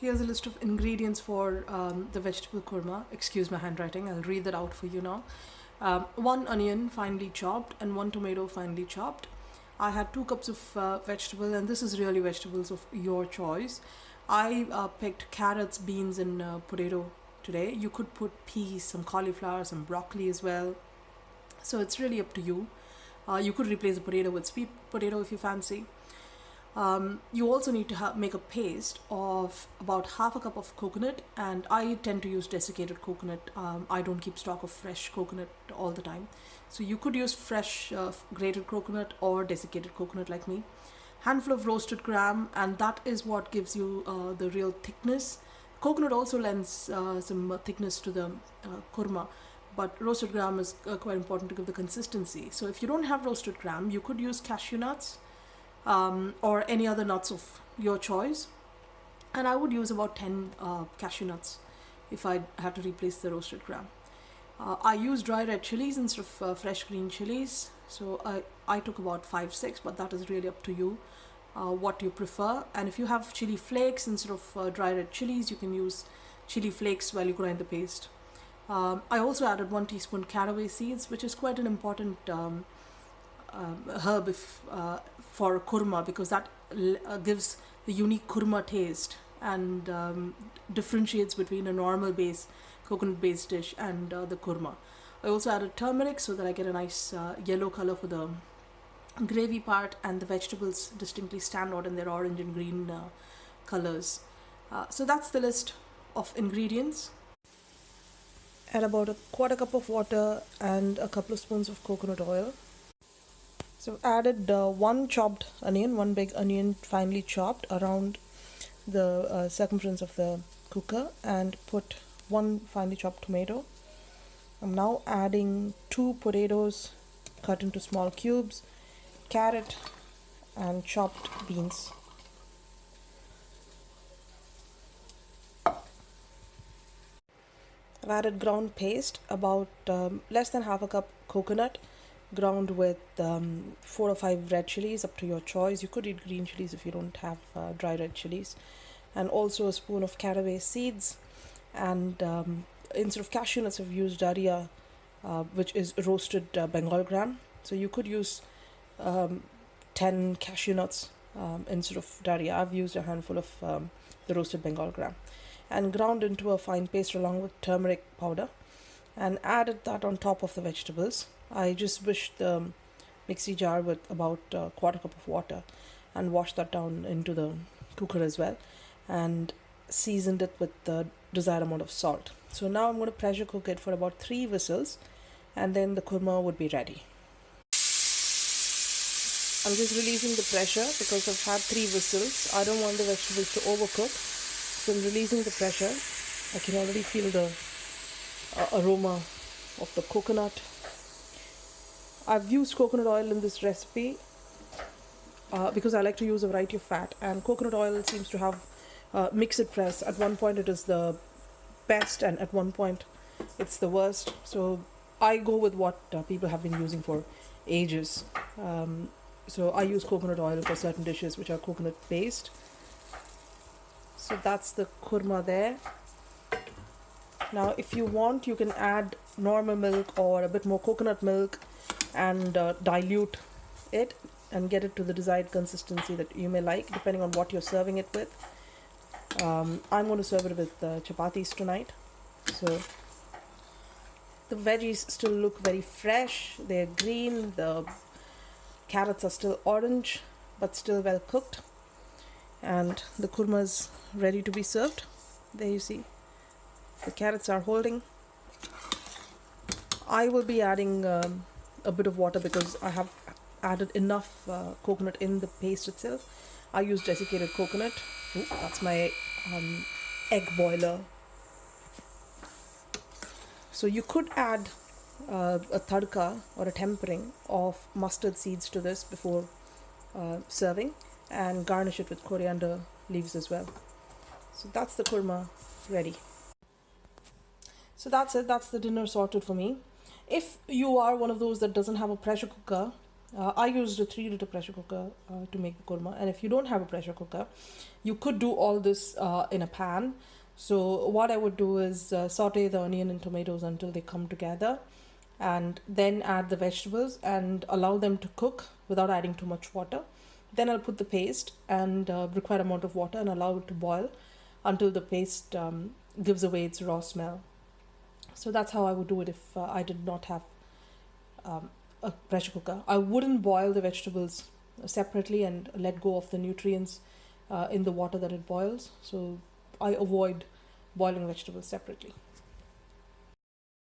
Here's a list of ingredients for the vegetable kurma. Excuse my handwriting, I'll read that out for you now. 1 onion finely chopped and 1 tomato finely chopped. I had 2 cups of vegetable, and this is really vegetables of your choice. I picked carrots, beans, and potato today. You could put peas, some cauliflower, some broccoli as well. So it's really up to you. You could replace the potato with sweet potato if you fancy. You also need to make a paste of about half a cup of coconut, and I tend to use desiccated coconut. I don't keep stock of fresh coconut all the time, so you could use fresh grated coconut or desiccated coconut like me. Handful of roasted gram, and that is what gives you the real thickness. Coconut also lends some thickness to the kurma, but roasted gram is quite important to give the consistency. So if you don't have roasted gram, you could use cashew nuts or any other nuts of your choice, and I would use about 10 cashew nuts if I had to replace the roasted gram. I use dry red chilies instead of fresh green chilies, so I took about 5-6, but that is really up to you what you prefer. And if you have chili flakes instead of dry red chilies, you can use chili flakes while you grind the paste. I also added 1 teaspoon caraway seeds, which is quite an important herb for kurma, because that gives the unique kurma taste and differentiates between a normal coconut based dish and the kurma. I also added turmeric so that I get a nice yellow color for the gravy part, and the vegetables distinctly stand out in their orange and green colors. So that's the list of ingredients. Add about a quarter cup of water and a couple of spoons of coconut oil. So I've added 1 chopped onion, 1 big onion finely chopped around the circumference of the cooker, and put 1 finely chopped tomato. I'm now adding 2 potatoes cut into small cubes, carrot, and chopped beans. I've added ground paste, about less than half a cup coconut, ground with 4 or 5 red chilies, up to your choice. You could eat green chilies if you don't have dry red chilies, and also a spoon of caraway seeds. And instead of cashew nuts, I've used daria, which is roasted Bengal gram. So you could use 10 cashew nuts instead of daria. I've used a handful of the roasted Bengal gram, and ground into a fine paste along with turmeric powder, and added that on top of the vegetables. I just swished the mixie jar with about a quarter cup of water and washed that down into the cooker as well, and seasoned it with the desired amount of salt. So now I'm going to pressure cook it for about 3 whistles, and then the kurma would be ready. I'm just releasing the pressure because I've had 3 whistles. I don't want the vegetables to overcook, so I'm releasing the pressure. I can already feel the aroma of the coconut. I've used coconut oil in this recipe because I like to use a variety of fat, and coconut oil seems to have mixed press. At one point it is the best, and at one point it's the worst. So I go with what people have been using for ages. So I use coconut oil for certain dishes which are coconut based. So that's the kurma there. Now if you want, you can add normal milk or a bit more coconut milk and dilute it and get it to the desired consistency that you may like, depending on what you're serving it with. I'm going to serve it with chapatis tonight. So the veggies still look very fresh. They're green. The carrots are still orange but still well cooked, and the kurma is ready to be served. There you see the carrots are holding. I will be adding a bit of water because I have added enough coconut in the paste itself. I use desiccated coconut. Ooh, that's my egg boiler. So you could add a tadka or a tempering of mustard seeds to this before serving, and garnish it with coriander leaves as well. So that's the kurma ready. So that's it. That's the dinner sorted for me. If you are one of those that doesn't have a pressure cooker, I used a 3 liter pressure cooker to make the kurma, and if you don't have a pressure cooker, you could do all this in a pan. So what I would do is saute the onion and tomatoes until they come together, and then add the vegetables and allow them to cook without adding too much water. Then I'll put the paste and required amount of water and allow it to boil until the paste gives away its raw smell. So that's how I would do it if I did not have um, a pressure cooker. I wouldn't boil the vegetables separately and let go of the nutrients in the water that it boils. So I avoid boiling vegetables separately.